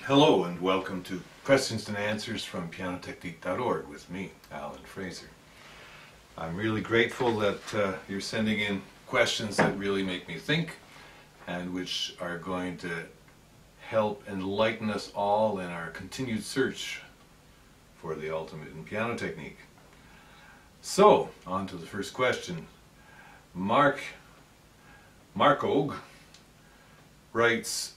Hello and welcome to Questions and Answers from pianotechnique.org with me, Alan Fraser. I'm really grateful that you're sending in questions that really make me think and which are going to help enlighten us all in our continued search for the ultimate in piano technique. So, on to the first question. markeog writes,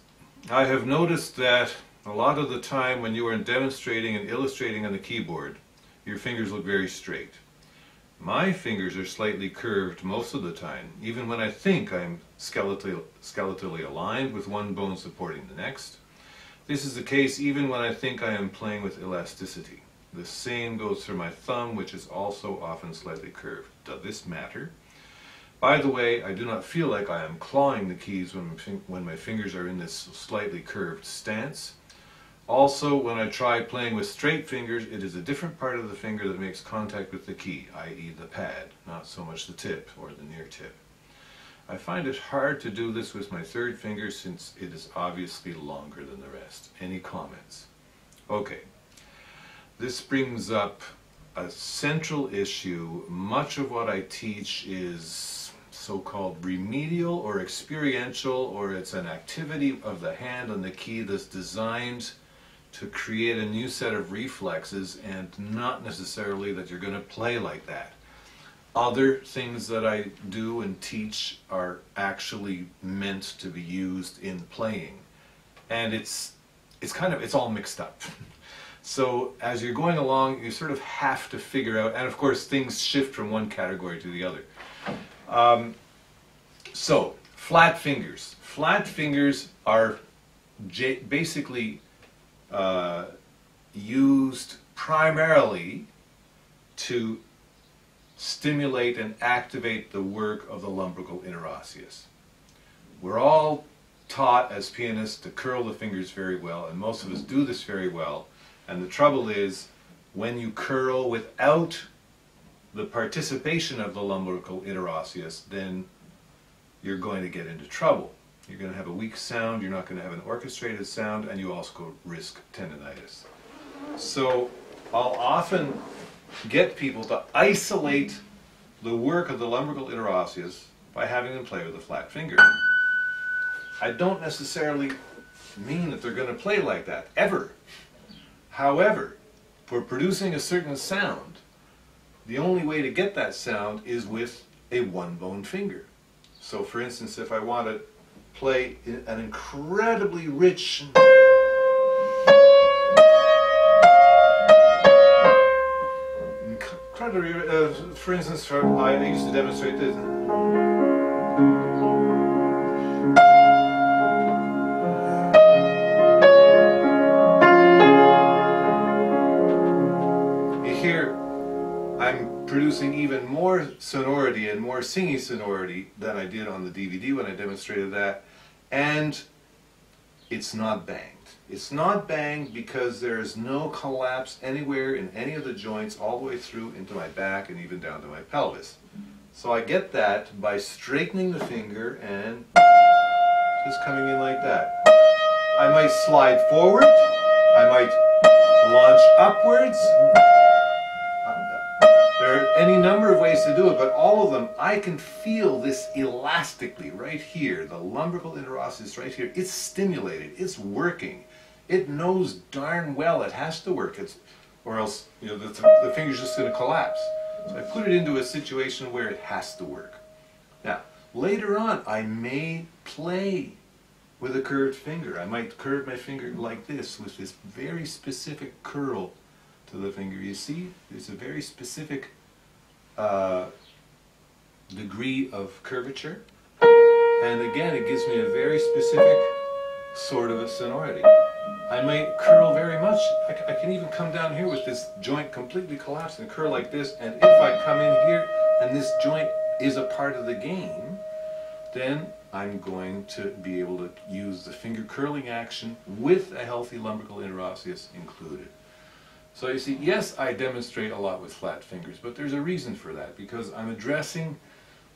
I have noticed that a lot of the time when you are demonstrating and illustrating on the keyboard, your fingers look very straight. My fingers are slightly curved most of the time, even when I think I'm skeletally aligned with one bone supporting the next. This is the case even when I think I am playing with elasticity. The same goes for my thumb, which is also often slightly curved. Does this matter? By the way, I do not feel like I am clawing the keys when my fingers are in this slightly curved stance. Also, when I try playing with straight fingers, it is a different part of the finger that makes contact with the key, i.e. the pad, not so much the tip or the near tip. I find it hard to do this with my third finger since it is obviously longer than the rest. Any comments? Okay. This brings up a central issue. Much of what I teach is so-called remedial or experiential, or it's an activity of the hand on the key that's designed to create a new set of reflexes, and not necessarily that you're going to play like that. Other things that I do and teach are actually meant to be used in playing, and it's all mixed up. So as you're going along, you sort of have to figure out, and of course things shift from one category to the other. So flat fingers. Flat fingers are basically used primarily to stimulate and activate the work of the lumbrical interosseous. We're all taught as pianists to curl the fingers very well, and most of us do this very well. And the trouble is, when you curl without the participation of the lumbrical interosseous, then you're going to get into trouble. You're going to have a weak sound, you're not going to have an orchestrated sound, and you also risk tendinitis. So I'll often get people to isolate the work of the lumbrical interosseous by having them play with a flat finger. I don't necessarily mean that they're going to play like that, ever. However, for producing a certain sound, the only way to get that sound is with a one-bone finger. So for instance, if I want to play an incredibly rich for instance, I used to demonstrate this. You hear I'm producing even more sonority and more singy sonority than I did on the DVD when I demonstrated that, and it's not banged. It's not banged because there is no collapse anywhere in any of the joints all the way through into my back and even down to my pelvis. So I get that by straightening the finger and just coming in like that. I might slide forward, I might launch upwards. There are any number of ways to do it, but all of them, I can feel this elastically right here. The lumbrical interosseous right here, it's stimulated, it's working. It knows darn well it has to work, or else the finger's just going to collapse. So I put it into a situation where it has to work. Now, later on, I may play with a curved finger. I might curve my finger like this with this very specific curl to the finger. You see, there's a very specific degree of curvature, and again it gives me a very specific sort of a sonority. I might curl very much. I can even come down here with this joint completely collapsed and curl like this, and if I come in here and this joint is a part of the game, then I'm going to be able to use the finger curling action with a healthy lumbrical interosseous included. So you see, yes, I demonstrate a lot with flat fingers, but there's a reason for that, because I'm addressing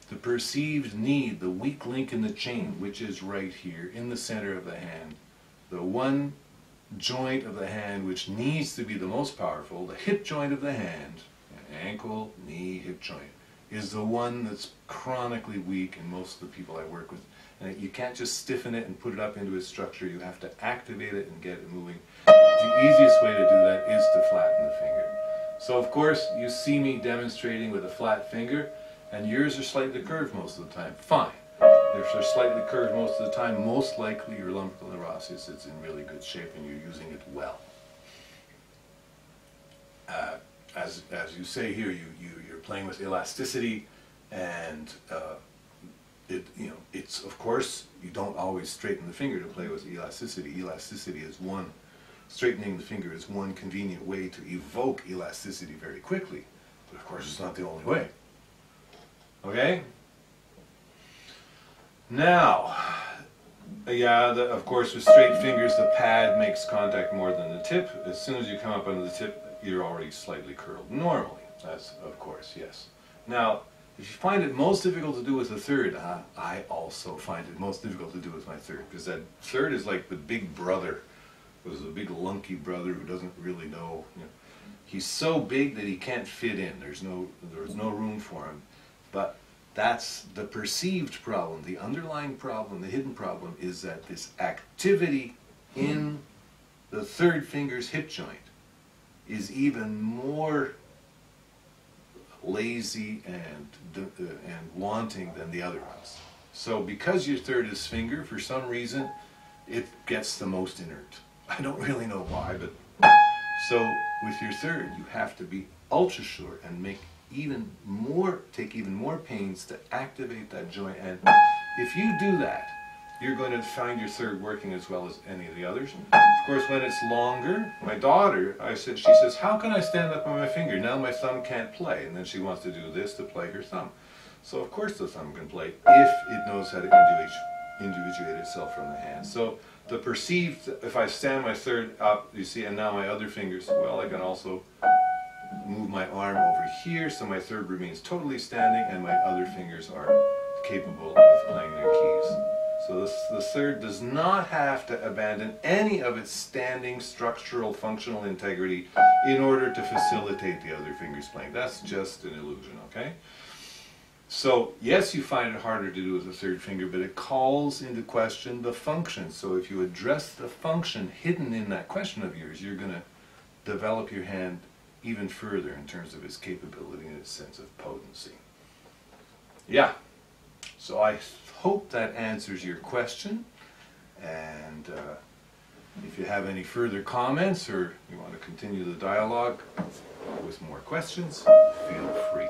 the perceived need, the weak link in the chain, which is right here in the center of the hand. The one joint of the hand which needs to be the most powerful, the hip joint of the hand, ankle, knee, hip joint, is the one that's chronically weak in most of the people I work with. And you can't just stiffen it and put it up into its structure. You have to activate it and get it moving. The easiest way to do that is to flatten the finger. So of course you see me demonstrating with a flat finger, and yours are slightly curved most of the time. Fine. If they're slightly curved most of the time, most likely your lumbrical neurosis is in really good shape and you're using it well. As you say here, you're playing with elasticity, and it's of course you don't always straighten the finger to play with elasticity. Elasticity is one. Straightening the finger is one convenient way to evoke elasticity very quickly, but of course it's not the only way. Okay? Now, of course with straight fingers the pad makes contact more than the tip. As soon as you come up under the tip, you're already slightly curled. Normally, that's of course, yes. Now, if you find it most difficult to do with the third, I also find it most difficult to do with my third, because that third is like the big brother. There's a big lunky brother who doesn't really know. He's so big that he can't fit in. There's no room for him. But that's the perceived problem. The underlying problem, the hidden problem, is that this activity in the third finger's hip joint is even more lazy and wanting than the other ones. So because your third is finger, for some reason, it gets the most inert. I don't really know why, but so with your third, you have to be ultra sure and take even more pains to activate that joint. And if you do that, you're going to find your third working as well as any of the others. Of course, when it's longer, my daughter, she says, how can I stand up on my finger? Now my thumb can't play. And then she wants to do this to play her thumb. So of course the thumb can play if it knows how to individuate itself from the hand. So the perceived, if I stand my third up, you see, and now my other fingers, well, I can also move my arm over here so my third remains totally standing and my other fingers are capable of playing their keys. So the third does not have to abandon any of its standing structural functional integrity in order to facilitate the other fingers playing. That's just an illusion, okay? So yes, you find it harder to do with the third finger, but it calls into question the function. So if you address the function hidden in that question of yours, you're going to develop your hand even further in terms of its capability and its sense of potency. Yeah, so I hope that answers your question, and if you have any further comments or you want to continue the dialogue with more questions, feel free.